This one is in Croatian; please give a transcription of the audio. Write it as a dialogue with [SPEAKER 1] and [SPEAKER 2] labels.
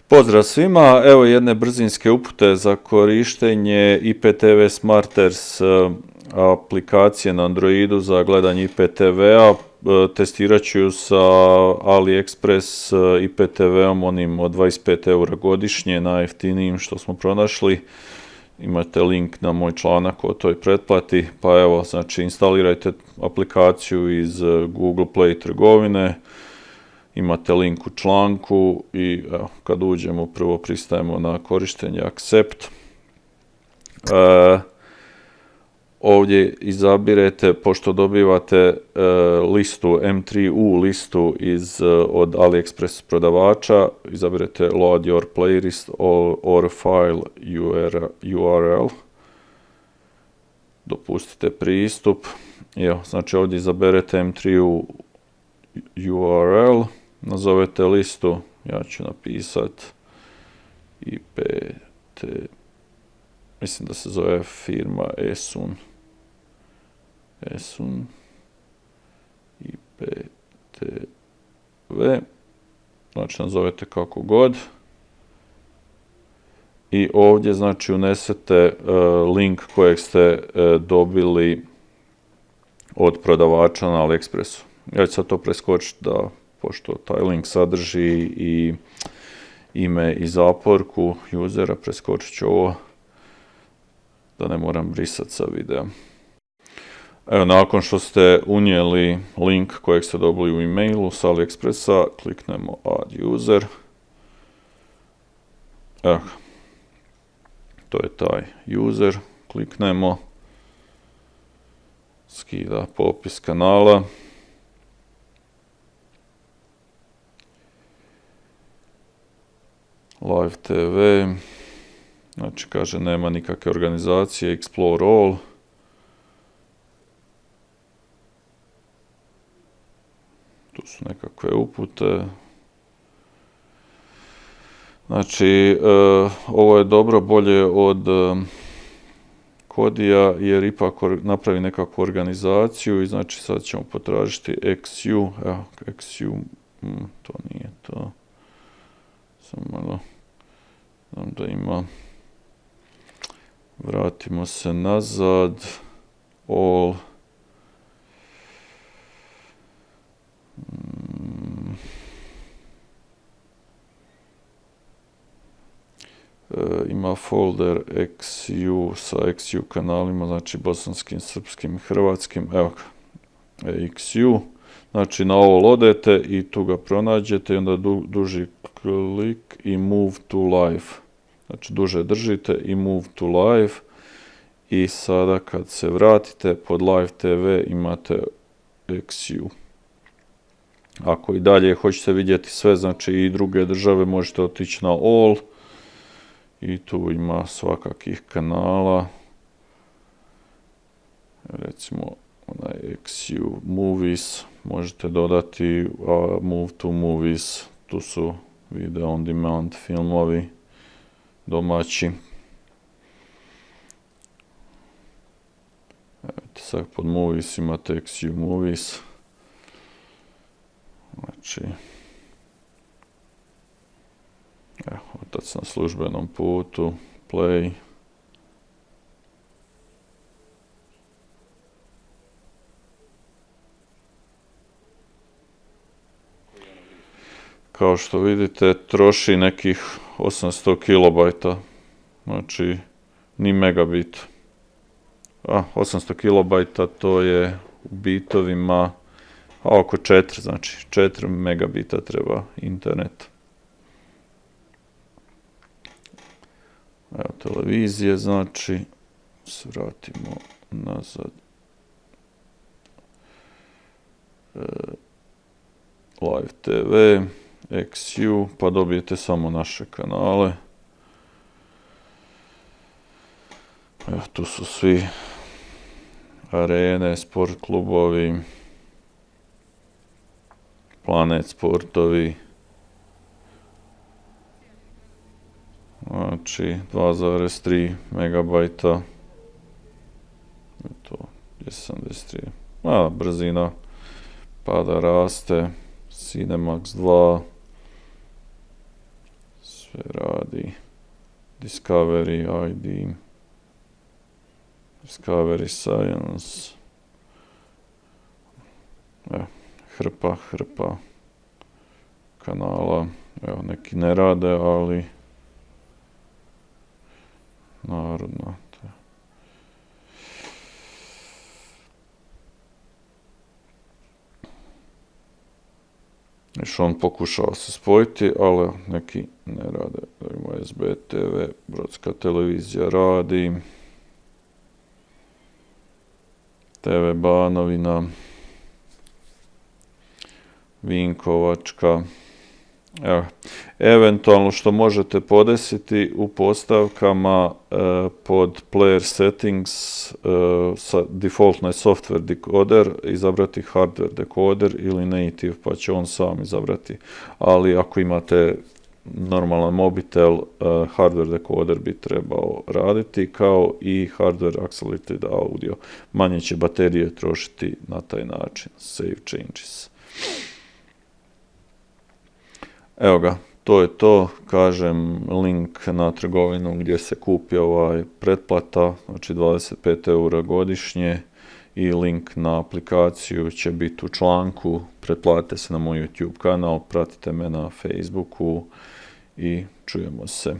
[SPEAKER 1] Pozdrav svima, evo jedne brzinske upute za korištenje IPTV Smarters aplikacije na Androidu za gledanje IPTV-a. Testirat ću ju sa AliExpress IPTV-om, onim od 25 € godišnje, najjeftinijim što smo pronašli. Imate link na moj članak o toj pretplati, pa evo, znači instalirajte aplikaciju iz Google Play trgovine. Imate link u članku i evo, kad uđemo prvo pristajemo na korištenje Accept. Ovdje izabirete, pošto dobivate listu M3U listu od AliExpress prodavača, izabirete Load your playlist or file URL. Dopustite pristup. Evo, znači ovdje izaberete M3U URL. Nazovete listu, ja ću napisati IPT, mislim da se zove firma Esun IPTV, znači nazovete kako god. I ovdje znači unesete link kojeg ste dobili od prodavača na AliExpressu. Ja ću sad to preskočiti da, pošto taj link sadrži i ime i zaporku usera, preskočit ću ovo da ne moram brisati sa videa. Evo, nakon što ste unijeli link kojeg ste dobili u e-mailu sa AliExpressa, kliknemo Add user. Evo, to je taj user, kliknemo, skida popis kanala. Live TV, znači kaže nema nikakve organizacije, Explore all. Tu su nekakve upute. Znači, ovo je dobro, bolje od Kodija jer ipak napravi nekakvu organizaciju i znači sad ćemo potražiti XU, evo XU, to nije to. Samo malo, znam da ima, vratimo se nazad, all, ima folder XU sa XU kanalima, znači bosanskim, srpskim i hrvatskim, evo ga, XU, znači na ovo odete i tu ga pronađete i onda duži klik i move to live, znači duže držite i move to live i sada kad se vratite pod live TV imate XU. Ako i dalje hoćete vidjeti sve, znači i druge države, možete otići na all i tu ima svakakih kanala, recimo onaj XU movies, možete dodati move to movies, tu su video on demand filmovi domaći. Sad pod movies imate XU movies, znači evo, otac na službenom putu, play. Kao što vidite, troši nekih 800 kilobajta, znači ni megabit. 800 kilobajta to je u bitovima oko 4, znači 4 megabita treba internet. Evo televizije, znači, se vratimo nazad. Live TV, XU, pa dobijete samo naše kanale. Evo, tu su svi arene, sport klubovi, Planet sportovi. Znači 2,3 megabajta. To je 73. Brzina pada, raste. Cinemax 2. sve radi. Discovery ID, Discovery Science, hrpa kanala, evo neki ne rade, ali narodno. Još on pokušava se spojiti, ali neki ne rade. Ima SBTV, Brodska televizija radi, TV Banovina, Vinkovačka. Evo, eventualno što možete podesiti u postavkama pod player settings defaultno je software decoder, izabrati hardware decoder ili native, pa će on sam izabrati. Ali ako imate normalan mobitel, hardware decoder bi trebao raditi, kao i hardware accelerated audio. Manje će baterije trošiti na taj način. Save changes. Evo ga, to je to, kažem, link na trgovinu gdje se kupi pretplata, znači 25 eura godišnje, i link na aplikaciju će biti u članku. Pretplatite se na moj YouTube kanal, pratite me na Facebooku i čujemo se.